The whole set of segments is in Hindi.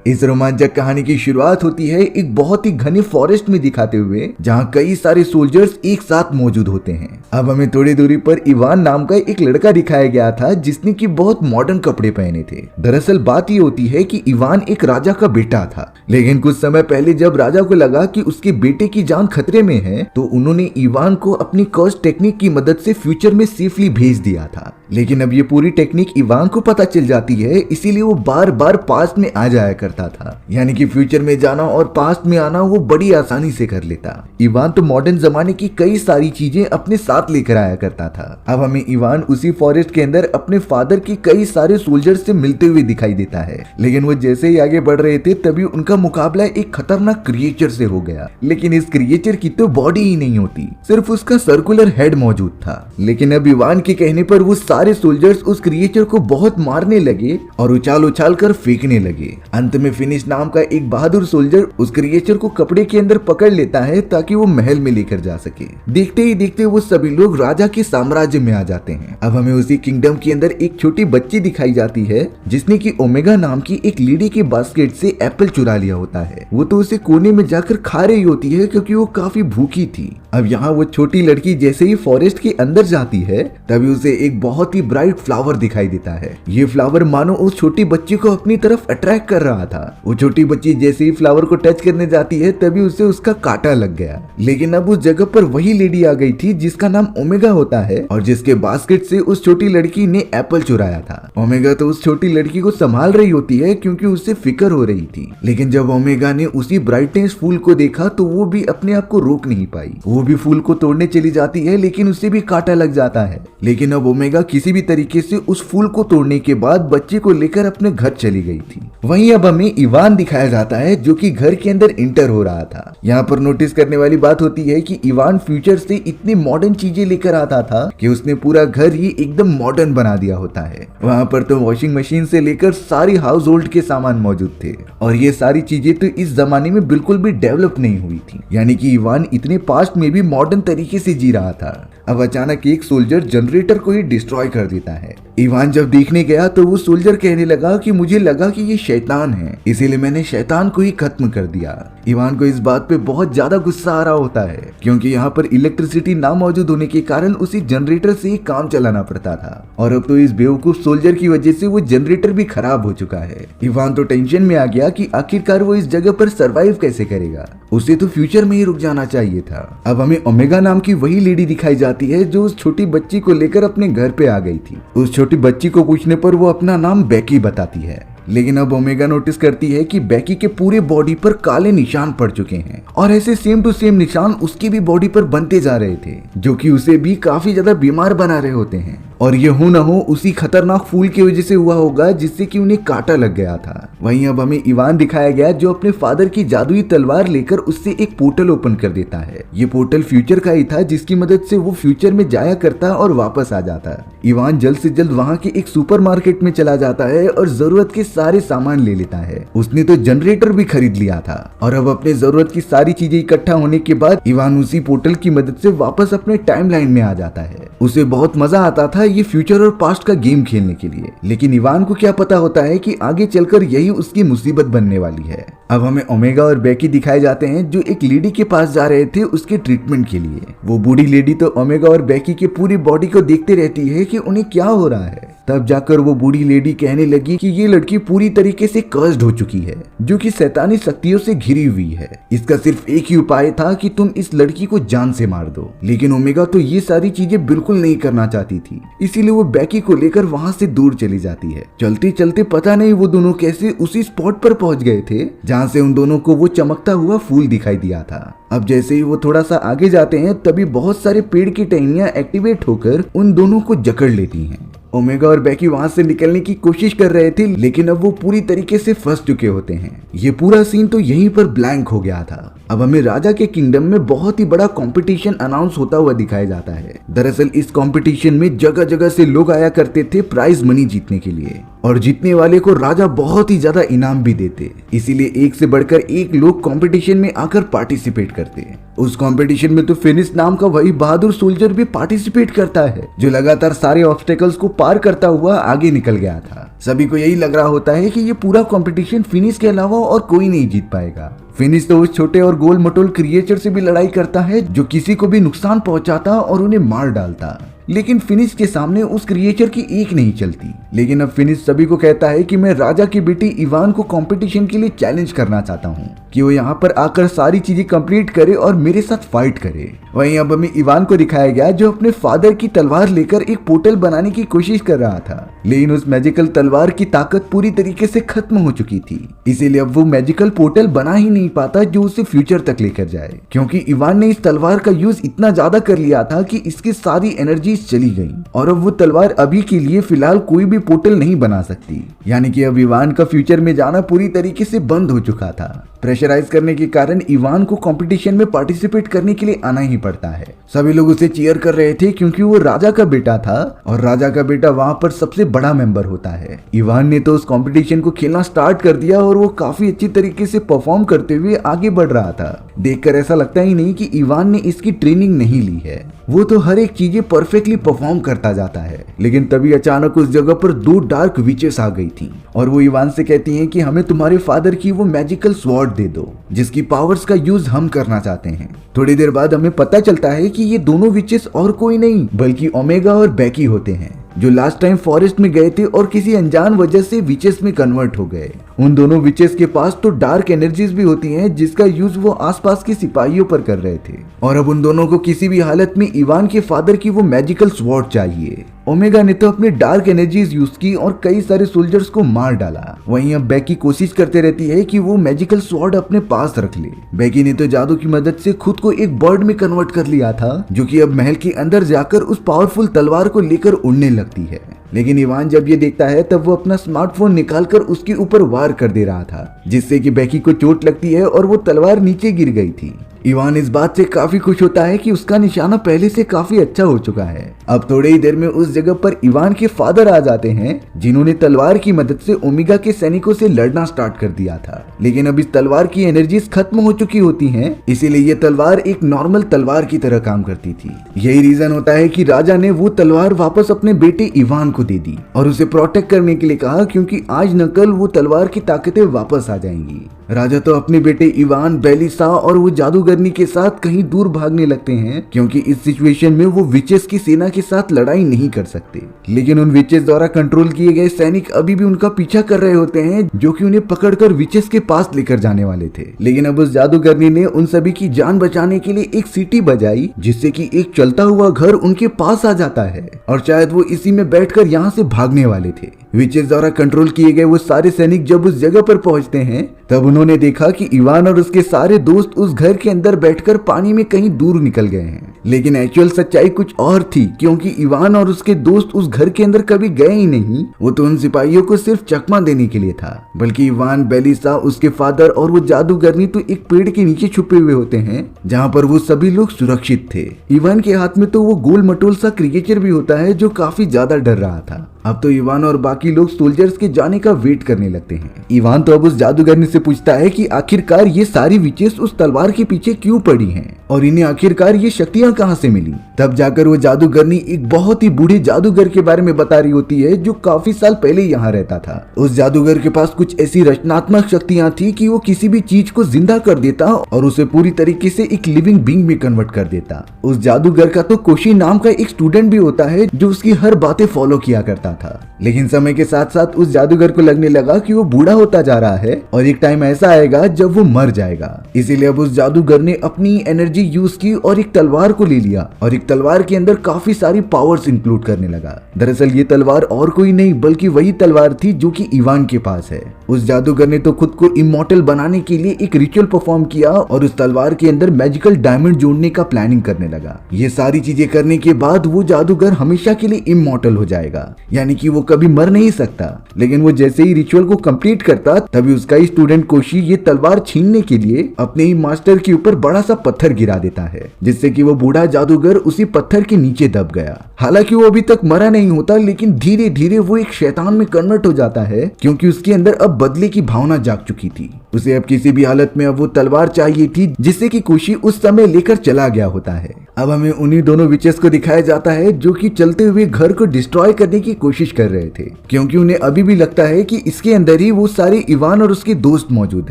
इस रोमांचक कहानी की शुरुआत होती है एक बहुत ही घने फॉरेस्ट में दिखाते हुए, जहाँ कई सारे सोल्जर्स एक साथ मौजूद होते हैं। अब हमें थोड़ी दूरी पर इवान नाम का एक लड़का दिखाया गया था जिसने की बहुत मॉडर्न कपड़े पहने थे। दरअसल बात ये होती है कि इवान एक राजा का बेटा था, लेकिन कुछ समय पहले जब राजा को लगा कि उसके बेटे की जान खतरे में है, तो उन्होंने इवान को अपनी कर्स टेक्निक की मदद से फ्यूचर में सेफली भेज दिया था। लेकिन अब ये पूरी टेक्निक इवान को पता चल जाती है, इसीलिए वो बार बार पास्ट में आ जाया करता था। यानी कि फ्यूचर में जाना और पास्ट में आना वो बड़ी आसानी से कर लेता। इवान तो मॉडर्न जमाने की कई सारी चीजें अपने साथ लेकर आया करता था। अब हमें इवान उसी फॉरेस्ट के अंदर अपने फादर की कई सारे सोल्जर से मिलते हुए दिखाई देता है। लेकिन वो जैसे ही आगे बढ़ रहे थे तभी उनका मुकाबला एक खतरनाक क्रिएचर से हो गया। लेकिन इस क्रिएचर की तो बॉडी ही नहीं होती, सिर्फ उसका सर्कुलर हेड मौजूद था। लेकिन अब इवान के कहने पर वो सारे सोल्जर्स उस क्रिएचर को बहुत मारने लगे और उछाल उछाल कर फेंकने लगे। अंत में फिनिश नाम का एक बहादुर सोल्जर उस क्रिएचर को कपड़े के अंदर पकड़ लेता है ताकि वो महल में लेकर जा सके। देखते ही देखते वो सभी लोग राजा के साम्राज्य में आ जाते हैं। अब हमें उसी किंगडम के अंदर एक छोटी बच्ची दिखाई जाती है जिसने की ओमेगा नाम की एक लेडी के बास्केट से एप्पल चुरा लिया होता है। वो तो उसे कोने में जाकर खा रही होती है क्योंकि वो काफी भूखी थी। अब यहाँ वो छोटी लड़की जैसे ही फॉरेस्ट के अंदर जाती है तभी उसे एक बहुत ही ब्राइट फ्लावर दिखाई देता है। ये फ्लावर मानो उस छोटी बच्ची को अपनी तरफ अट्रैक्ट कर रहा था। वो छोटी बच्ची जैसे ही फ्लावर को टच करने जाती है तभी उसे उसका कांटा लग गया। लेकिन अब उस जगह पर वही लेडी आ गई थी जिसका नाम ओमेगा होता है और जिसके बास्केट से उस छोटी लड़की ने एप्पल चुराया था। ओमेगा तो उस छोटी लड़की को संभाल रही होती है क्योंकि उससे फिक्र हो रही थी। लेकिन जब ओमेगा ने उसी ब्राइटनेस फूल को देखा तो वो भी अपने आप को रोक नहीं पाई। वो भी फूल को तोड़ने चली जाती है लेकिन उसे भी कांटा लग जाता है। लेकिन अब ओमेगा किसी भी तरीके से उस फूल को तोड़ने के बाद बच्चे को लेकर अपने घर चली गई थी। वहीं अब हमें इवान दिखाया जाता है जो कि घर के अंदर इंटर हो रहा था। यहाँ पर नोटिस करने वाली बात होती है कि इवान फ्यूचर से इतनी मॉडर्न चीजें लेकर आता था कि उसने पूरा घर ही एकदम मॉडर्न बना दिया होता है। वहाँ पर तो वॉशिंग मशीन से लेकर सारी हाउस होल्ड के सामान मौजूद थे और ये सारी चीजें तो इस जमाने में बिल्कुल भी डेवलप नहीं हुई थी। यानी कि इवान इतने पास्ट में भी मॉडर्न तरीके से जी रहा था। अब अचानक एक सोल्जर जनरेटर को ही डिस्ट्रॉय कर देता है। इवान जब देखने गया तो वो सोल्जर कहने लगा कि मुझे लगा कि ये शैतान है, इसीलिए मैंने शैतान को ही खत्म कर दिया। इवान को इस बात पे बहुत ज्यादा गुस्सा आ रहा होता है क्योंकि यहाँ पर इलेक्ट्रिसिटी ना मौजूद होने के कारण उसी जनरेटर से ही काम चलाना पड़ता था और अब तो इस बेवकूफ सोल्जर की वजह से वो जनरेटर भी खराब हो चुका है। इवान तो टेंशन में आ गया कि आखिरकार वो इस जगह पर सरवाइव कैसे करेगा। उसे तो फ्यूचर में ही रुक जाना चाहिए था। अब हमें ओमेगा नाम की वही लेडी दिखाई जाती है जो उस छोटी बच्ची को लेकर अपने घर पे आ गई थी। उस छोटी बच्ची को पूछने पर वो अपना नाम बेकी बताती है। लेकिन अब ओमेगा नोटिस करती है कि बेकी के पूरे बॉडी पर काले निशान पड़ चुके हैं और ऐसे सेम टू सेम निशान उसकी भी बॉडी पर बनते जा रहे थे जो कि उसे भी काफी ज्यादा बीमार बना रहे होते हैं। और ये हो न हो उसी खतरनाक फूल की वजह से हुआ होगा जिससे कि उन्हें कांटा लग गया था। वहीं अब हमें इवान दिखाया गया जो अपने फादर की जादुई तलवार लेकर उससे एक पोर्टल ओपन कर देता है। ये पोर्टल फ्यूचर का ही था जिसकी मदद से वो फ्यूचर में जाया करता और वापस आ जाता। इवान जल्द से जल्द वहाँ के एक सुपरमार्केट में चला जाता है और जरूरत के सारे सामान ले लेता है। उसने तो जनरेटर भी खरीद लिया था और अब अपने जरूरत की सारी चीजें इकट्ठा होने के बाद इवान उसी पोर्टल की मदद से वापस अपने टाइमलाइन में आ जाता है। उसे बहुत मजा आता था ये फ्यूचर और पास्ट का गेम खेलने के लिए, लेकिन इवान को क्या पता होता है कि आगे चलकर यही उसकी मुसीबत बनने वाली है। अब हमें ओमेगा और बेकी दिखाए जाते हैं जो एक लेडी के पास जा रहे थे उसके ट्रीटमेंट के लिए। वो बूढ़ी लेडी तो ओमेगा और बेकी की पूरी बॉडी को देखते रहती है कि उन्हें क्या हो रहा है। तब जाकर वो बूढ़ी लेडी कहने लगी कि ये लड़की पूरी तरीके से कर्स्ड हो चुकी है जो कि शैतानी शक्तियों से घिरी हुई है। इसका सिर्फ एक ही उपाय था कि तुम इस लड़की को जान से मार दो। लेकिन ओमेगा तो ये सारी चीजें बिल्कुल नहीं करना चाहती थी, इसीलिए वो बेकी को लेकर वहाँ से दूर चली जाती है। चलते चलते पता नहीं वो दोनों कैसे उसी स्पॉट पर पहुंच गए थे जहाँ से उन दोनों को वो चमकता हुआ फूल दिखाई दिया था। अब जैसे ही वो थोड़ा सा आगे जाते हैं तभी बहुत सारे पेड़ की टहनियां एक्टिवेट होकर उन दोनों को जकड़ लेती हैं। ओमेगा और बेकी वहां से निकलने की कोशिश कर रहे थे लेकिन अब वो पूरी तरीके से फंस चुके होते हैं। ये पूरा सीन तो यहीं पर ब्लैंक हो गया था। अब हमें राजा के किंगडम में बहुत ही बड़ा कंपटीशन अनाउंस होता हुआ दिखाया जाता है। दरअसल इस कंपटीशन में जगह जगह से लोग आया करते थे प्राइज मनी जीतने के लिए और जीतने वाले को राजा बहुत ही ज्यादा इनाम भी देते। इसीलिए एक से बढ़कर एक लोग कंपटीशन में आकर पार्टिसिपेट करते। उस कंपटीशन में तो फिनिश नाम का वही बहादुर सोल्जर भी पार्टिसिपेट करता है जो लगातार सारे ऑब्स्टेकल्स को पार करता हुआ आगे निकल गया था। सभी को यही लग रहा होता है कि ये पूरा कंपटीशन फिनिश के अलावा और कोई नहीं जीत पाएगा। फिनिश तो उस छोटे और गोल मटोल क्रिएचर से भी लड़ाई करता है जो किसी को भी नुकसान पहुंचाता और उन्हें मार डालता, लेकिन फिनिश के सामने उस क्रिएचर की एक नहीं चलती। लेकिन अब फिनिश सभी को कहता है कि मैं राजा के बेटे इवान को कंपटीशन के लिए चैलेंज करना चाहता हूँ कि वो यहाँ पर आकर सारी चीजें कंप्लीट करे और मेरे साथ फाइट करे। वहीं अब हमें इवान को दिखाया गया जो अपने फादर की तलवार लेकर एक पोर्टल बनाने की कोशिश कर रहा था, लेकिन उस मैजिकल तलवार की ताकत पूरी तरीके से खत्म हो चुकी थी। इसीलिए अब वो मैजिकल पोर्टल बना ही नहीं पाता जो उसे फ्यूचर तक लेकर जाए, क्योंकि इवान ने इस तलवार का यूज इतना ज्यादा कर लिया था कि इसकी सारी एनर्जी चली गई और अब वो तलवार अभी के लिए फिलहाल कोई भी पोर्टल नहीं बना सकती। यानी कि अब इवान का फ्यूचर में जाना पूरी तरीके से बंद हो चुका था। प्रेशराइज करने के कारण इवान को कंपटीशन में पार्टिसिपेट करने के लिए आना ही पड़ता है। सभी लोग उसे चीयर कर रहे थे क्योंकि वो राजा का बेटा था और राजा का बेटा वहां पर सबसे बड़ा मेंबर होता है। इवान ने तो उस कंपटीशन को खेलना स्टार्ट कर दिया और वो काफी अच्छी तरीके से परफॉर्म करते हुए आगे बढ़ रहा था। देखकर ऐसा लगता ही नहीं कि इवान ने इसकी ट्रेनिंग नहीं ली है, वो तो हर एक चीजें परफेक्टली परफॉर्म करता जाता है। लेकिन तभी अचानक उस जगह पर 2 डार्क विचेस आ गई थी और वो इवान से कहती हैं कि हमें तुम्हारे फादर की वो मैजिकल स्वॉर्ड दे दो जिसकी पावर्स का यूज हम करना चाहते हैं। थोड़ी देर बाद हमें पता चलता है कि ये दोनों विचेस और कोई नहीं बल्कि ओमेगा और बेकी होते हैं, जो लास्ट टाइम फॉरेस्ट में गए थे और किसी अनजान वजह से विचेस में कन्वर्ट हो गए। उन दोनों विचेस के पास तो डार्क एनर्जीज भी होती हैं जिसका यूज वो आसपास के सिपाहियों पर कर रहे थे और अब उन दोनों को किसी भी हालत में इवान के फादर की वो मैजिकल स्वॉर्ड चाहिए। ओमेगा ने तो अपने डार्क एनर्जीज यूज की और कई सारे सोल्जर्स को मार डाला। वहीं अब बेकी कोशिश करते रहती है कि वो मैजिकल स्वॉर्ड अपने पास रख ले। बेकी ने तो जादू की मदद से खुद को एक बर्ड में कन्वर्ट कर लिया था जो कि अब महल के अंदर जाकर उस पावरफुल तलवार को लेकर उड़ने लगती है। लेकिन इवान जब ये देखता है तब वो अपना स्मार्टफोन निकालकर उसके ऊपर वार कर दे रहा था जिससे कि बेकी को चोट लगती है और वो तलवार नीचे गिर गई थी। इवान इस बात से काफी खुश होता है कि उसका निशाना पहले से काफी अच्छा हो चुका है। अब थोड़ी ही देर में उस जगह पर इवान के फादर आ जाते हैं जिन्होंने तलवार की मदद से ओमेगा के सैनिकों से लड़ना स्टार्ट कर दिया था, लेकिन अब इस तलवार की एनर्जीज खत्म हो चुकी होती हैं, इसीलिए ये तलवार एक नॉर्मल तलवार की तरह काम करती थी। यही रीजन होता है कि राजा ने वो तलवार वापस अपने बेटे इवान को दे दी और उसे प्रोटेक्ट करने के लिए कहा, क्योंकि आज न कल वो तलवार की ताकतें वापस आ जाएंगी। राजा तो अपने बेटे इवान, बेलिसा और वो जादूगरनी के साथ कहीं दूर भागने लगते हैं क्योंकि इस सिचुएशन में वो विचेस की सेना के साथ लड़ाई नहीं कर सकते। लेकिन उन विचेस द्वारा कंट्रोल किए गए सैनिक अभी भी उनका पीछा कर रहे होते हैं जो कि उन्हें पकड़कर विचेस के पास लेकर जाने वाले थे। लेकिन अब उस जादूगरनी ने उन सभी की जान बचाने के लिए एक सीटी बजाई जिससे कि एक चलता हुआ घर उनके पास आ जाता है और शायद वो इसी में बैठकर यहाँ से भागने वाले थे। विचेस द्वारा कंट्रोल किए गए वो सारे सैनिक जब उस जगह पर पहुंचते हैं तब उन्होंने देखा कि इवान और उसके सारे दोस्त उस घर के अंदर बैठकर पानी में कहीं दूर निकल गए हैं। लेकिन एक्चुअल सच्चाई कुछ और थी, क्योंकि इवान और उसके दोस्त उस घर के अंदर कभी गए ही नहीं। वो तो उन सिपाहियों को सिर्फ चकमा देने के लिए था, बल्कि इवान, बेलिसा, उसके फादर और वो जादूगरनी तो एक पेड़ के नीचे छुपे हुए होते हैं जहाँ पर वो सभी लोग सुरक्षित थे। इवान के हाथ में तो वो गोल मटोल सा क्रिएचर भी होता है जो काफी ज्यादा डर रहा था। अब तो इवान और बाकी लोग सोल्जर्स के जाने का वेट करने लगते हैं। इवान तो अब उस जादूगरनी से पूछता है कि आखिरकार ये सारी विचेस उस तलवार के पीछे क्यों पड़ी हैं और इन्हें आखिरकार ये शक्तियां कहां से मिली। तब जाकर वो जादूगरनी एक बहुत ही बूढ़े जादूगर के बारे में बता रही होती है जो काफी साल पहले यहाँ रहता था। उस जादूगर के पास कुछ ऐसी रचनात्मक शक्तियां थी कि वो किसी भी चीज को जिंदा कर देता और उसे पूरी तरीके से एक लिविंग बीइंग में कन्वर्ट कर देता। उस जादूगर का तो कोशी नाम का एक स्टूडेंट भी होता है जो उसकी हर बातें फॉलो किया करता था। लेकिन समय के साथ साथ उस जादूगर को लगने लगा कि वो बूढ़ा होता जा रहा है और एक टाइम ऐसा आएगा जब वो मर जाएगा। इसीलिए अब उस जादूगर ने अपनी एनर्जी यूज की और एक तलवार को ले लिया और एक तलवार के अंदर काफी सारी पावर्स इंक्लूड करने लगा। दरअसल ये तलवार और कोई नहीं बल्कि वही तलवार थी जो कि इवान के पास है। उस जादूगर ने तो खुद को इमॉर्टल बनाने के लिए एक रिचुअल परफॉर्म किया और उस तलवार के अंदर मैजिकल डायमंड जोड़ने का प्लानिंग करने लगा। ये सारी चीजें करने के बाद वो जादूगर हमेशा के लिए इमॉर्टल हो जाएगा, यानी कि वो कभी मर नहीं सकता। लेकिन वो जैसे ही रिचुअल को कंप्लीट करता तभी उसका ही स्टूडेंट कोशी ये तलवार छीनने के लिए अपने ही मास्टर के ऊपर बड़ा सा पत्थर गिरा देता है, जिससे कि वो बूढ़ा जादूगर उसी पत्थर के नीचे दब गया। हालांकि वो अभी तक मरा नहीं होता, लेकिन धीरे धीरे वो एक शैतान में कन्वर्ट हो जाता है क्योंकि उसके अंदर अब बदले की भावना जाग चुकी थी। उसे अब किसी भी हालत में अब वो तलवार चाहिए थी जिससे कि कोशी उस समय लेकर चला गया होता है। अब हमें उन्हीं दोनों विचेस को दिखाया जाता है जो कि चलते हुए घर को डिस्ट्रॉय करने की कोशिश कर रहे थे, क्योंकि उन्हें अभी भी लगता है कि इसके अंदर ही वो सारे इवान और उसके दोस्त मौजूद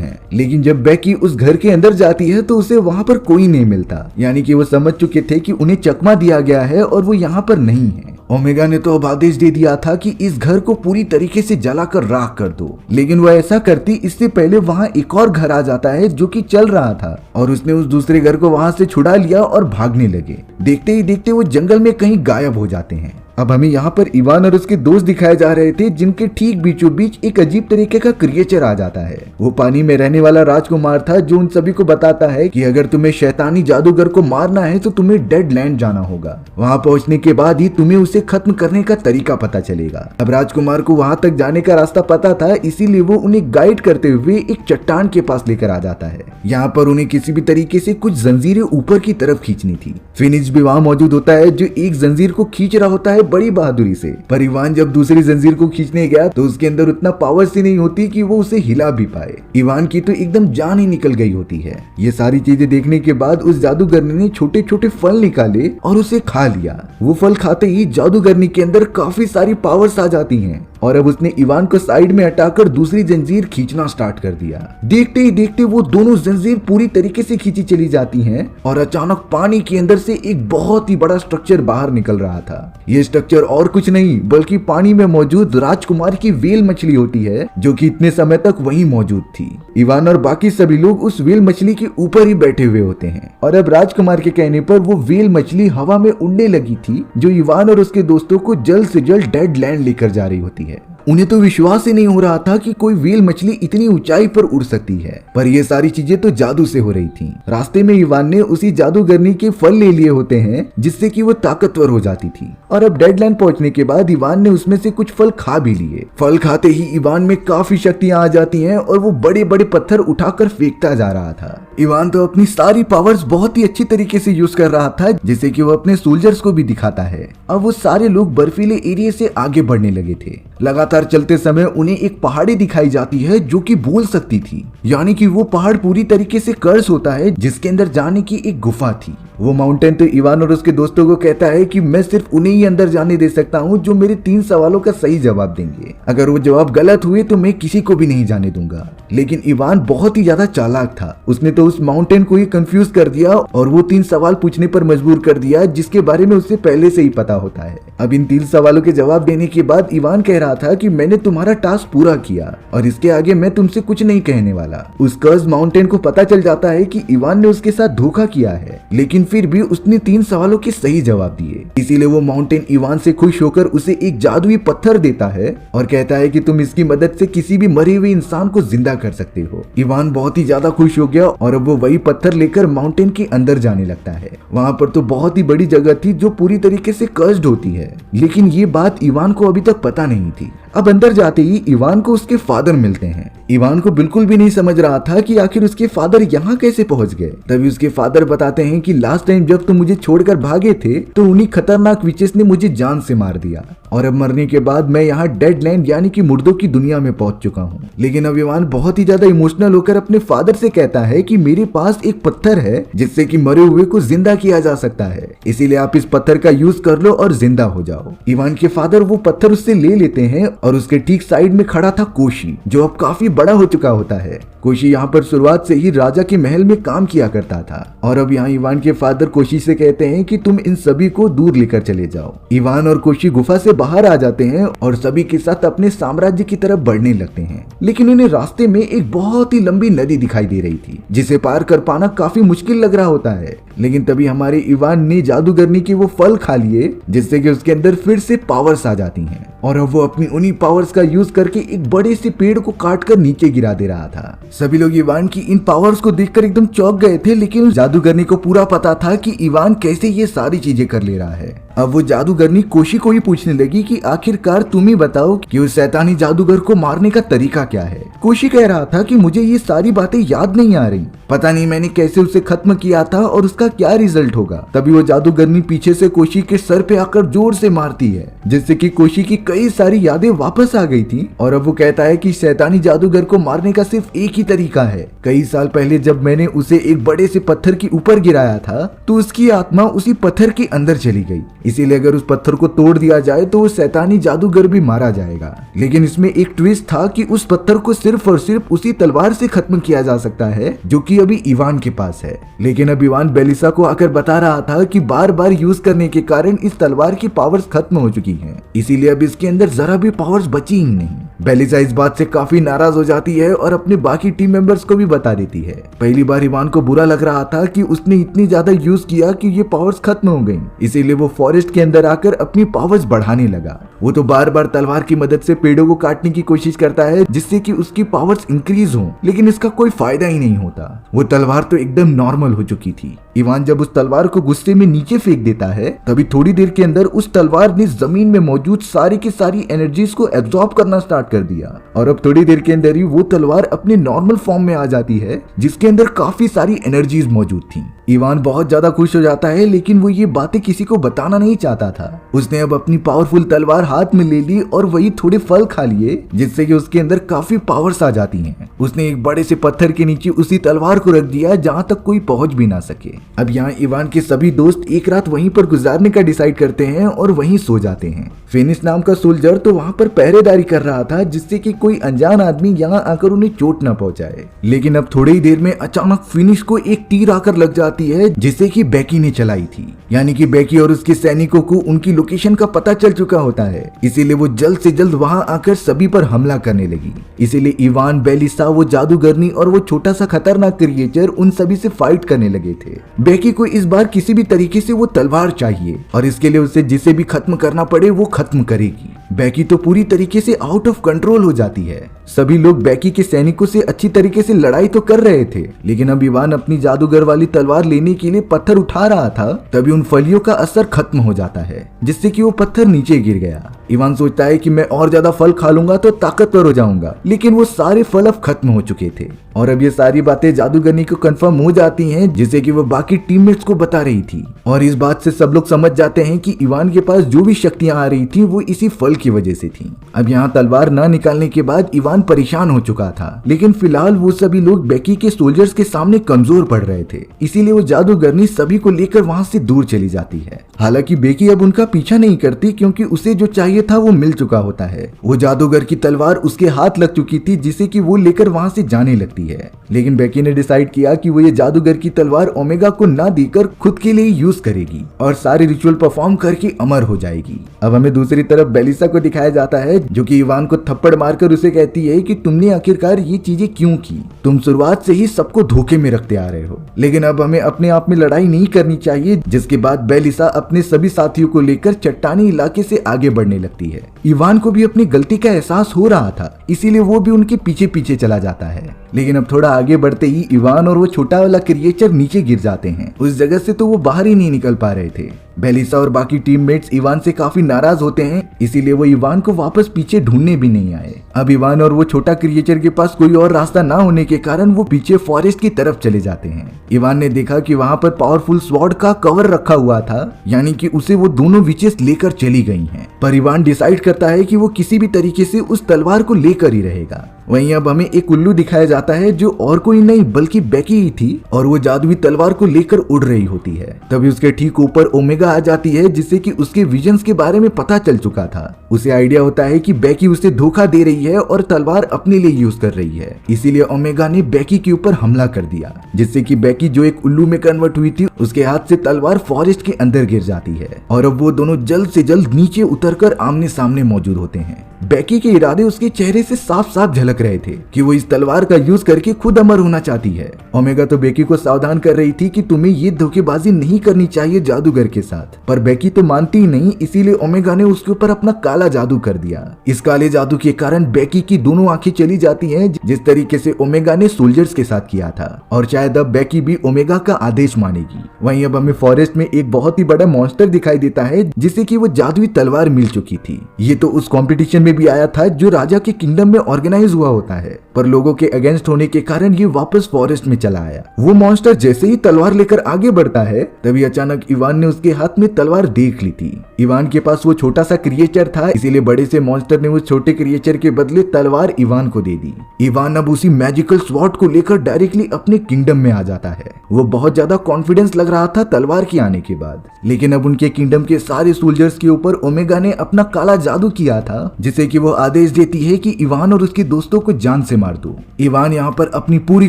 हैं। लेकिन जब बेकी उस घर के अंदर जाती है तो उसे वहाँ पर कोई नहीं मिलता, यानी कि वो समझ चुके थे कि उन्हें चकमा दिया गया है और वो यहाँ पर नहीं है। ओमेगा ने तो अब आदेश दे दिया था कि इस घर को पूरी तरीके से जलाकर राख कर दो, लेकिन वो ऐसा करती इससे पहले वहाँ एक और घर आ जाता है जो कि चल रहा था और उसने उस दूसरे घर को वहाँ से छुड़ा लिया और भागने लगे। देखते ही देखते वो जंगल में कहीं गायब हो जाते हैं। अब हमें यहाँ पर इवान और उसके दोस्त दिखाए जा रहे थे, जिनके ठीक बीचों बीच एक अजीब तरीके का क्रिएचर आ जाता है। वो पानी में रहने वाला राजकुमार था जो उन सभी को बताता है कि अगर तुम्हें शैतानी जादूगर को मारना है तो तुम्हें डेड लैंड जाना होगा। वहाँ पहुँचने के बाद ही तुम्हें उसे खत्म करने का तरीका पता चलेगा। अब राजकुमार को वहाँ तक जाने का रास्ता पता था, इसीलिए वो उन्हें गाइड करते हुए एक चट्टान के पास लेकर आ जाता है। यहाँ पर उन्हें किसी भी तरीके से कुछ जंजीरें ऊपर की तरफ खींचनी थी। फिनिक्स भी वहाँ मौजूद होता है जो एक जंजीर को खींच रहा होता है बड़ी बहादुरी से। पर इवान जब दूसरी जंजीर को खींचने गया तो उसके अंदर उतना पावर से नहीं होती कि वो उसे हिला भी पाए। इवान की तो एकदम जान ही निकल गई होती है। ये सारी चीजें देखने के बाद उस जादूगरनी ने छोटे छोटे फल निकाले और उसे खा लिया। वो फल खाते ही जादूगरनी के अंदर काफी सारी पावर्स आ जाती हैं और अब उसने इवान को साइड में हटाकर दूसरी जंजीर खींचना स्टार्ट कर दिया। देखते ही देखते वो दोनों जंजीर पूरी तरीके से खींची चली जाती हैं और अचानक पानी के अंदर से एक बहुत ही बड़ा स्ट्रक्चर बाहर निकल रहा था। ये स्ट्रक्चर और कुछ नहीं बल्कि पानी में मौजूद राजकुमार की व्हेल मछली होती है, जो कि इतने समय तक वहीं मौजूद थी। इवान और बाकी सभी लोग उस व्हेल मछली के ऊपर ही बैठे हुए होते हैं और अब राजकुमार के कहने पर वो व्हेल मछली हवा में उड़ने लगी थी, जो इवान और उसके दोस्तों को जल्द से जल्द डेड लैंड लेकर जा रही होती है। उन्हें तो विश्वास ही नहीं हो रहा था कि कोई व्हेल मछली इतनी ऊंचाई पर उड़ सकती है, पर ये सारी चीजें तो जादू से हो रही थी। रास्ते में इवान ने उसी जादूगरनी के फल ले लिए होते हैं जिससे कि वो ताकतवर हो जाती थी और अब डेडलैंड पहुंचने के बाद इवान ने उसमें से कुछ फल खा भी लिए। फल खाते ही इवान में काफी शक्तियां आ जाती हैं और वो बड़े बड़े पत्थर उठाकर फेंकता जा रहा था। इवान तो अपनी सारी पावर्स बहुत ही अच्छी तरीके से यूज कर रहा था, जिससे कि वो अपने सोल्जर्स को भी दिखाता है। अब वो सारे लोग बर्फीले एरिया से आगे बढ़ने लगे थे। लगातार चलते समय उन्हें एक पहाड़ी दिखाई जाती है जो कि बोल सकती थी, यानी कि वो पहाड़ पूरी तरीके से कर्स होता है जिसके अंदर जाने की एक गुफा थी। वो माउंटेन तो इवान और उसके दोस्तों को कहता है कि मैं सिर्फ उन्हें ही अंदर जाने दे सकता हूँ जो मेरे 3 सवालों का सही जवाब देंगे। अगर वो जवाब गलत हुए तो मैं किसी को भी नहीं जाने दूंगा। लेकिन इवान बहुत ही ज्यादा चालाक था, उसने तो उस माउंटेन को ही कंफ्यूज कर दिया और वो 3 सवाल पूछने पर मजबूर कर दिया जिसके बारे में उसे पहले से ही पता होता है। अब इन 3 सवालों के जवाब देने के बाद इवान कह रहा था कि मैंने तुम्हारा टास्क पूरा किया और इसके आगे मैं तुमसे कुछ नहीं कहने वाला। उस कर्स माउंटेन को पता चल जाता है कि इवान ने उसके साथ धोखा किया है, लेकिन फिर भी उसने 3 सवालों के सही जवाब दिए। इसीलिए वो माउंटेन इवान से खुश होकर उसे एक जादुई पत्थर देता है और कहता है कि तुम इसकी मदद से किसी भी मरे हुए इंसान को जिंदा कर सकते हो। इवान बहुत ही ज्यादा खुश हो गया और अब वो वही पत्थर लेकर माउंटेन के अंदर जाने लगता है। वहाँ पर तो बहुत ही बड़ी जगह थी जो पूरी तरीके से कर्स्ड होती है, लेकिन ये बात इवान को अभी तक पता नहीं थी। अब अंदर जाते ही इवान को उसके फादर मिलते हैं। इवान को बिल्कुल भी नहीं समझ रहा था कि आखिर उसके फादर यहाँ कैसे पहुँच गए। तभी उसके फादर बताते हैं कि लास्ट टाइम जब तुम मुझे छोड़कर भागे थे तो उन्हीं खतरनाक विचेस ने मुझे जान से मार दिया और अब मरने के बाद मैं यहाँ डेड लैंड यानी कि मुर्दों की दुनिया में पहुंच चुका हूँ। लेकिन अब इवान बहुत ही ज्यादा इमोशनल होकर अपने फादर से कहता है कि मेरे पास एक पत्थर है जिससे कि मरे हुए को जिंदा किया जा सकता है, इसीलिए आप इस पत्थर का यूज कर लो और जिंदा हो जाओ। इवान के फादर वो पत्थर उससे ले लेते हैं और उसके ठीक साइड में खड़ा था कोशी, जो अब काफी बड़ा हो चुका होता है। कोशी यहाँ पर शुरुआत से ही राजा के महल में काम किया करता था और अब यहाँ इवान के फादर कोशी से कहते हैं कि तुम इन सभी को दूर लेकर चले जाओ। इवान और कोशी गुफा से बाहर आ जाते हैं और सभी के साथ अपने साम्राज्य की तरफ बढ़ने लगते हैं, लेकिन उन्हें रास्ते में एक बहुत ही लंबी नदी दिखाई दे रही थी जिसे पार कर पाना काफी मुश्किल लग रहा होता है। लेकिन तभी हमारे इवान ने जादूगरनी के वो फल खा लिए जिससे कि उसके अंदर फिर से पावर्स आ जाती हैं और अब वो अपनी उन्हीं पावर्स का यूज करके एक बड़े से पेड़ को काटकर नीचे गिरा दे रहा था। सभी लोग इवान की इन पावर्स को देखकर एकदम चौंक गए थे, लेकिन उस जादूगरनी को पूरा पता था कि इवान कैसे ये सारी चीजें कर ले रहा है। अब वो जादूगरनी कोशी को ही पूछने लगी कि आखिरकार तुम ही बताओ कि उस शैतानी जादूगर को मारने का तरीका क्या है। कोशी कह रहा था कि मुझे ये सारी बातें याद नहीं आ रही, पता नहीं मैंने कैसे उसे खत्म किया था और उसका क्या रिजल्ट होगा। तभी वो जादूगरनी पीछे से कोशी के सर पे आकर जोर से मारती है जिससे कि कोशी की कई सारी यादें वापस आ गई थी और अब वो कहता है कि शैतानी जादूगर को मारने का सिर्फ एक ही तरीका है। कई साल पहले जब मैंने उसे एक बड़े से पत्थर के ऊपर गिराया था तो उसकी आत्मा उसी पत्थर के अंदर चली गई, इसीलिए अगर उस पत्थर को तोड़ दिया जाए तो वो शैतानी जादूगर भी मारा जाएगा। लेकिन इसमें एक ट्विस्ट था कि उस पत्थर को सिर्फ और सिर्फ उसी तलवार से खत्म किया जा सकता है जो कि अभी इवान के पास है। लेकिन अब इवान बेलिसा को आकर बता रहा था कि बार बार यूज करने के कारण इस तलवार की पावर्स खत्म हो चुकी हैं, इसीलिए अब इसके अंदर जरा भी पावर्स बची ही नहीं। बेलिसा इस बात से काफी नाराज हो जाती है और अपने बाकी टीम मेंबर्स को भी बता देती है। पहली बार इवान को बुरा लग रहा था कि उसने इतनी ज्यादा यूज किया कि ये पावर्स खत्म हो गई, इसीलिए वो फॉरेस्ट के अंदर आकर अपनी पावर्स बढ़ाने लगा। वो तो बार बार तलवार की मदद से पेड़ों को काटने की कोशिश करता है जिससे कि उसकी पावर्स इंक्रीज हो, लेकिन इसका कोई फायदा ही नहीं होता। वो तलवार तो एकदम नॉर्मल हो चुकी थी। इवान जब उस तलवार को गुस्से में नीचे फेंक देता है तभी थोड़ी देर के अंदर उस तलवार ने जमीन में मौजूद सारी की सारी एनर्जीज को एब्जॉर्ब करना स्टार्ट कर दिया और अब थोड़ी देर के अंदर ही वो तलवार अपने नॉर्मल फॉर्म में आ जाती है जिसके अंदर काफी सारी एनर्जीज मौजूद थी। इवान बहुत ज्यादा खुश हो जाता है, लेकिन वो ये बातें किसी को बताना नहीं चाहता था। उसने अब अपनी पावरफुल तलवार हाथ में ले ली और वही थोड़े फल खा लिए जिससे कि उसके अंदर काफी पावर्स आ जाती हैं। उसने एक बड़े से पत्थर के नीचे उसी तलवार को रख दिया जहां तक कोई पहुंच भी ना सके। अब यहाँ इवान के सभी दोस्त एक रात वहीं पर गुजारने का डिसाइड करते हैं और वहीं सो जाते हैं। फिनिश नाम का सोल्जर तो वहाँ पर पहरेदारी कर रहा था जिससे कि कोई अनजान आदमी यहाँ आकर उन्हें चोट न पहुंचाए। लेकिन अब थोड़ी ही देर में अचानक फिनिश को एक तीर आकर लग जाती है जिसे कि बेकी ने चलाई थी। यानी कि बेकी और उसके सैनिकों को उनकी लोकेशन का पता चल चुका होता है, इसीलिए वो जल्द से जल्द वहां आकर सभी पर हमला करने लगी। इसीलिए इवान, बेलिसा, वो जादूगरनी और वो छोटा सा खतरनाक क्रिएचर उन सभी से फाइट करने लगे थे। बेकी को इस बार किसी भी तरीके से वो तलवार चाहिए और इसके लिए उसे जिसे भी खत्म करना पड़े वो खत्म करेगी। बेकी तो पूरी तरीके से आउट ऑफ कंट्रोल हो जाती है। सभी लोग बेकी के सैनिकों से अच्छी तरीके से लड़ाई तो कर रहे थे, लेकिन अब इवान अपनी जादूगर वाली तलवार लेने के लिए पत्थर उठा रहा था तभी उन फलियों का असर खत्म हो जाता है जिससे कि वो पत्थर नीचे गिर गया। इवान सोचता है कि मैं और ज्यादा फल खा लूंगा तो ताकतवर हो जाऊंगा, लेकिन वो सारे फल अब खत्म हो चुके थे और अब ये सारी बातें जादूगरनी को कंफर्म हो जाती हैं जिसे कि वो बाकी टीममेट्स को बता रही थी और इस बात से सब लोग समझ जाते हैं कि इवान के पास जो भी शक्तियां आ रही थी वो इसी फल की वजह से थी। अब यहाँ तलवार न निकालने के बाद इवान परेशान हो चुका था, लेकिन फिलहाल वो सभी लोग बेकी के सोल्जर्स के सामने कमजोर पड़ रहे थे, इसीलिए वो जादूगरनी सभी को लेकर वहाँ से दूर चली जाती है। हालांकि बेकी अब उनका पीछा नहीं करती क्योंकि उसे जो चाहिए था वो मिल चुका होता है। वो जादूगर की तलवार उसके हाथ लग चुकी थी जिसे कि वो लेकर वहाँ से जाने लगती है, लेकिन बेकी ने डिसाइड किया कि वो ये जादूगर की तलवार ओमेगा को ना देकर खुद के लिए यूज करेगी और सारे रिचुअल परफॉर्म करके अमर हो जाएगी। अब हमें दूसरी तरफ बेलिसा को दिखाया जाता है जो कि इवान को थप्पड़ मारकर उसे कहती है कि तुमने आखिरकार ये चीजें क्यों की, तुम शुरुआत से ही सबको धोखे में रखते आ रहे हो। लेकिन अब हमें अपने आप में लड़ाई नहीं करनी चाहिए, जिसके बाद बेलिसा अपने सभी साथियों को लेकर चट्टानी इलाके से आगे बढ़ने लगती है। इवान को भी अपनी गलती का एहसास हो रहा था, इसीलिए वो भी उनके पीछे पीछे चला जाता है। लेकिन अब थोड़ा आगे बढ़ते ही इवान और वो छोटा वाला क्रिएचर नीचे गिर जाते हैं। उस जगह से तो वो बाहर ही नहीं निकल पा रहे थे। बेलिसा और बाकी टीममेट्स इवान से काफी नाराज होते हैं, इसीलिए वो इवान को वापस पीछे ढूंढने भी नहीं आए। अब इवान और वो छोटा क्रिएचर के पास कोई और रास्ता ना होने के कारण वो पीछे फॉरेस्ट की तरफ चले जाते हैं। इवान ने देखा कि वहाँ पर पावरफुल स्वॉर्ड का कवर रखा हुआ था, यानी कि उसे वो दोनों विचेस लेकर चली गई हैं। पर इवान डिसाइड करता है कि वो किसी भी तरीके से उस तलवार को लेकर ही रहेगा। वहीं अब हमें एक उल्लू दिखाया जाता है जो और कोई नहीं बल्कि बेकी ही थी और वो जादुई तलवार को लेकर उड़ रही होती है। तभी उसके ठीक ऊपर ओमेगा आ जाती है जिससे कि उसके विजन्स के बारे में पता चल चुका था। उसे आइडिया होता है कि बेकी उसे धोखा दे रही है और तलवार अपने लिए यूज कर रही है, इसीलिए ओमेगा ने बेकी के ऊपर हमला कर दिया जिससे कि बेकी जो एक उल्लू में कन्वर्ट हुई थी उसके हाथ से तलवार फॉरेस्ट के अंदर गिर जाती है और अब वो दोनों जल्द से जल्द नीचे उतरकर आमने सामने मौजूद होते हैं। बेकी के इरादे उसके चेहरे से साफ साफ झलक रहे थे कि वो इस तलवार का यूज करके खुद अमर होना चाहती है। ओमेगा तो बेकी को सावधान कर रही थी कि तुम्हें ये धोखेबाजी नहीं करनी चाहिए जादूगर के साथ, पर बेकी तो मानती ही नहीं, इसीलिए ओमेगा ने उसके ऊपर अपना काला जादू कर दिया। इस काले जादू के कारण बेकी की दोनों आंखें चली जाती हैं जिस तरीके से ओमेगा ने सोल्जर्स के साथ किया था और शायद अब बेकी भी ओमेगा का आदेश मानेगी। वहीं अब हमें फॉरेस्ट में एक बहुत ही बड़ा मॉन्स्टर दिखाई देता है जिसे कि वो जादुई तलवार मिल चुकी थी। ये तो उस कॉम्पिटिशन में भी आया था जो राजा के किंगडम में ऑर्गेनाइज हुआ हुआ होता है, पर लोगों के अगेंस्ट होने के कारण ये वापस फॉरेस्ट में चला आया। वो मॉन्स्टर जैसे ही तलवार लेकर आगे बढ़ता है तभी अचानक इवान ने उसके हाथ में तलवार देख ली थी। इवान के पास वो छोटा सा क्रिएचर था, इसीलिए बड़े से मॉन्स्टर ने उस छोटे क्रिएचर के बदले तलवार इवान को दे दी। इवान अब उसी मैजिकल स्वॉर्ड को लेकर डायरेक्टली अपने किंगडम में आ जाता है। वो बहुत ज्यादा कॉन्फिडेंस लग रहा था तलवार के आने के बाद, लेकिन अब उनके किंगडम के सारे सोल्जर्स के ऊपर ओमेगा ने अपना काला जादू किया था, जिससे कि वो आदेश देती है कि इवान और उसके दोस्तों को जान से मार दो। इवान यहाँ पर अपनी पूरी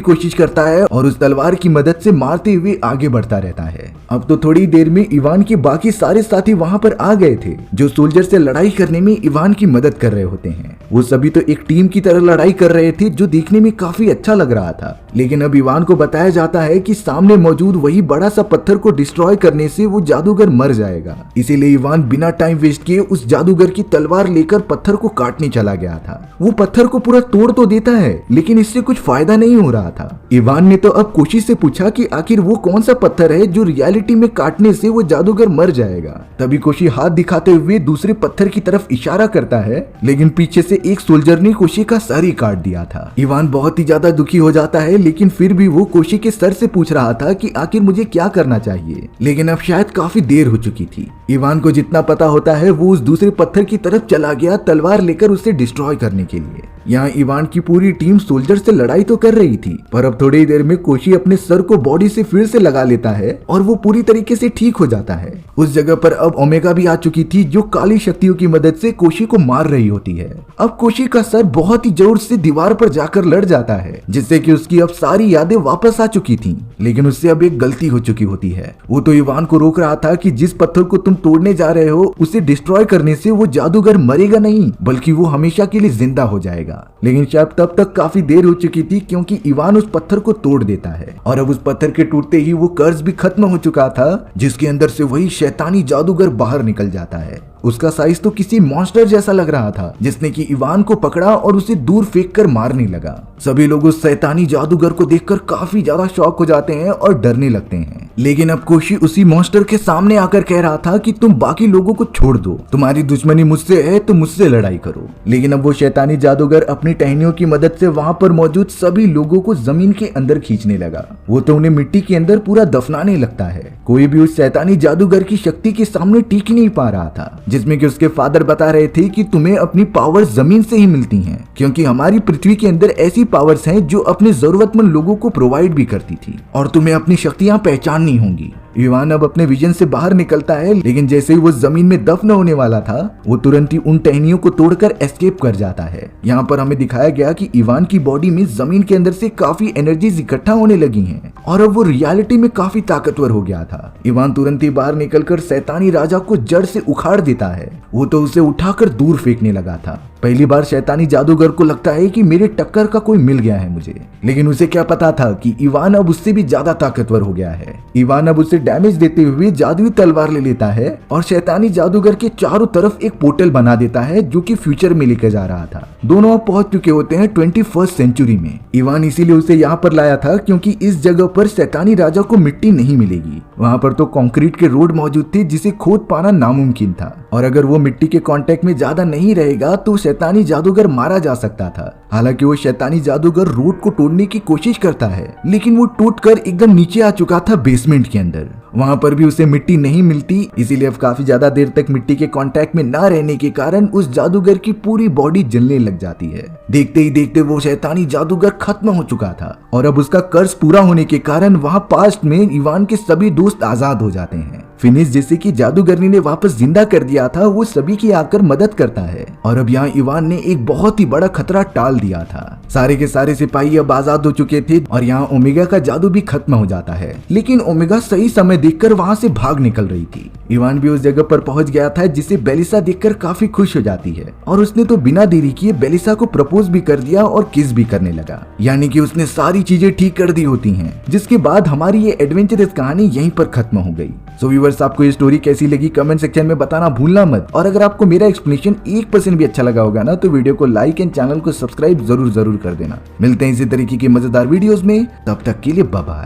कोशिश करता है और उस तलवार की मदद से मारते हुए आगे बढ़ता रहता है। अब तो थोड़ी देर में इवान के बाकी सारे साथी वहाँ पर आ गए थे, जो सोल्जर से लड़ाई करने में इवान की मदद कर रहे होते हैं। वो सभी तो एक टीम की तरह लड़ाई कर रहे थे, जो देखने में काफी अच्छा लग रहा था। लेकिन अब इवान को बताया जाता है कि सामने मौजूद वही बड़ा सा पत्थर को डिस्ट्रॉय करने से वो जादूगर मर जाएगा। इसीलिए इवान बिना टाइम वेस्ट किए उस जादूगर की तलवार लेकर पत्थर को काटने चला गया था। वो पत्थर को पूरा तोड़ तो देता है, लेकिन इससे कुछ फायदा नहीं हो रहा था। इवान ने तो अब कोशी से पूछा कि आखिर वो कौन सा पत्थर है जो रियलिटी में काटने से वो जादूगर मर जाएगा। तभी कोशी हाथ दिखाते हुए दूसरे पत्थर की तरफ इशारा करता है, लेकिन पीछे से एक सोल्जर ने कोशी का सर ही काट दिया था। इवान बहुत ही ज्यादा दुखी हो जाता है, लेकिन फिर भी वो कोशी के सर से पूछ रहा था कि आखिर मुझे क्या करना चाहिए। लेकिन अब शायद काफी देर हो चुकी थी। इवान को जितना पता होता है वो उस दूसरे पत्थर की तरफ चला गया तलवार लेकर उसे डिस्ट्रॉय करने के लिए। यहाँ इवान की पूरी टीम सोल्जर से लड़ाई तो कर रही थी, पर अब थोड़ी देर में कोशी अपने सर को बॉडी से फिर से लगा लेता है और वो पूरी तरीके से ठीक हो जाता है। उस जगह पर अब ओमेगा भी आ चुकी थी, जो काली शक्तियों की मदद से कोशी को मार रही होती है। अब कोशी का सर बहुत ही जोर से दीवार पर जाकर लड़ जाता है, जिससे कि उसकी अब सारी यादें वापस आ चुकी थी। लेकिन उससे अब एक गलती हो चुकी होती है। वो तो इवान को रोक रहा था कि जिस पत्थर को तुम तोड़ने जा रहे हो उसे डिस्ट्रॉय करने से वो जादूगर मरेगा नहीं, बल्कि वो हमेशा के लिए जिंदा हो जाएगा। लेकिन शायद तब तक काफी देर हो चुकी थी, क्योंकि इवान उस पत्थर को तोड़ देता है और अब उस पत्थर के टूटते ही वो कर्ज भी खत्म हो चुका था, जिसके अंदर से वही शैतानी जादूगर बाहर निकल जाता है। उसका साइज तो किसी मॉन्स्टर जैसा लग रहा था, जिसने कि इवान को पकड़ा और उसे दूर फेंक कर मारने लगा। सभी लोग उस शैतानी जादूगर को देखकर काफी ज्यादा शॉक हो जाते हैं और डरने लगते हैं। लेकिन अब कोशी उसी मॉन्स्टर के सामने आकर कह रहा था कि तुम बाकी लोगों को छोड़ दो, तुम्हारी दुश्मनी मुझसे है तो मुझसे लड़ाई करो। लेकिन अब वो शैतानी जादूगर अपनी टहनियों की मदद से वहां पर मौजूद सभी लोगों को जमीन के अंदर खींचने लगा। वो तो उन्हें मिट्टी के अंदर पूरा दफनाने लगता है। कोई भी उस शैतानी जादूगर की शक्ति के सामने टिक नहीं पा रहा था, जिसमें कि उसके फादर बता रहे थे कि तुम्हें अपनी पावर्स जमीन से ही मिलती हैं, क्योंकि हमारी पृथ्वी के अंदर ऐसी पावर्स हैं जो अपने जरूरतमंद लोगों को प्रोवाइड भी करती थी, और तुम्हें अपनी शक्तियां पहचाननी होंगी। इवान अब अपने विजन से बाहर निकलता है, लेकिन जैसे ही वो जमीन में दफन होने वाला था वो तुरंत ही उन टहनियों को तोड़कर एस्केप कर जाता है। यहाँ पर हमें दिखाया गया कि इवान की बॉडी में जमीन के अंदर से काफी एनर्जीज इकट्ठा होने लगी हैं और अब वो रियलिटी में काफी ताकतवर हो गया था। इवान तुरंत ही बाहर निकलकर शैतानी राजा को जड़ से उखाड़ देता है। वो तो उसे उठाकर दूर फेंकने लगा था। पहली बार शैतानी जादूगर को लगता है कि मेरे टक्कर का कोई मिल गया है मुझे, लेकिन उसे क्या पता था कि इवान अब उससे भी ज्यादा ताकतवर हो गया है। इवान अब उसे डैमेज देते हुए जादुई तलवार ले लेता है और शैतानी जादूगर के चारों तरफ एक पोर्टल बना देता है, जो कि फ्यूचर में लेकर जा रहा था। दोनों अब पहुंच चुके होते हैं 21st सेंचुरी में। इवान इसीलिए उसे यहाँ पर लाया था क्योंकि इस जगह पर शैतानी राजा को मिट्टी नहीं मिलेगी। वहाँ पर तो कंक्रीट के रोड मौजूद थे, जिसे खोद पाना नामुमकिन था, और अगर वो मिट्टी के कांटेक्ट में ज्यादा नहीं रहेगा तो शैतानी जादूगर मारा जा सकता था। हालांकि वो शैतानी जादूगर रोड को तोड़ने की कोशिश करता है, लेकिन वो टूटकर एकदम नीचे आ चुका था बेसमेंट के अंदर। वहां पर भी उसे मिट्टी नहीं मिलती, इसीलिए अब काफी ज्यादा देर तक मिट्टी के कांटेक्ट में ना रहने के कारण उस जादूगर की पूरी बॉडी जलने लग जाती है। देखते ही देखते वो शैतानी जादूगर खत्म हो चुका था और अब उसका कर्ज पूरा होने के कारण वहां पास्ट में इवान के सभी दोस्त आजाद हो जाते हैं। फिनिश जिसे कि जादूगरनी ने वापस जिंदा कर दिया था, वो सभी की आकर मदद करता है और अब यहाँ इवान ने एक बहुत ही बड़ा खतरा टाल दिया था। सारे के सारे सिपाही अब आजाद हो चुके थे और यहाँ ओमेगा का जादू भी खत्म हो जाता है, लेकिन ओमेगा सही समय देखकर वहाँ से भाग निकल रही थी। इवान भी उस जगह पर पहुंच गया था, जिसे बेलिसा देखकर काफी खुश हो जाती है और उसने तो बिना देरी किए बेलिसा को प्रपोज भी कर दिया और किस भी करने लगा, यानी कि उसने सारी चीजें ठीक कर दी होती हैं। जिसके बाद हमारी ये एडवेंचरस कहानी यहीं पर खत्म हो गई। सो व्यूअर्स, आपको ये स्टोरी कैसी लगी कमेंट सेक्शन में बताना भूलना मत, और अगर आपको मेरा एक्सप्लेनेशन 1% भी अच्छा लगा होगा ना तो वीडियो को लाइक एंड चैनल को सब्सक्राइब जरूर कर देना। मिलते हैं इसी तरीके की मजेदार वीडियोस में, तब तक के लिए बाय बाय।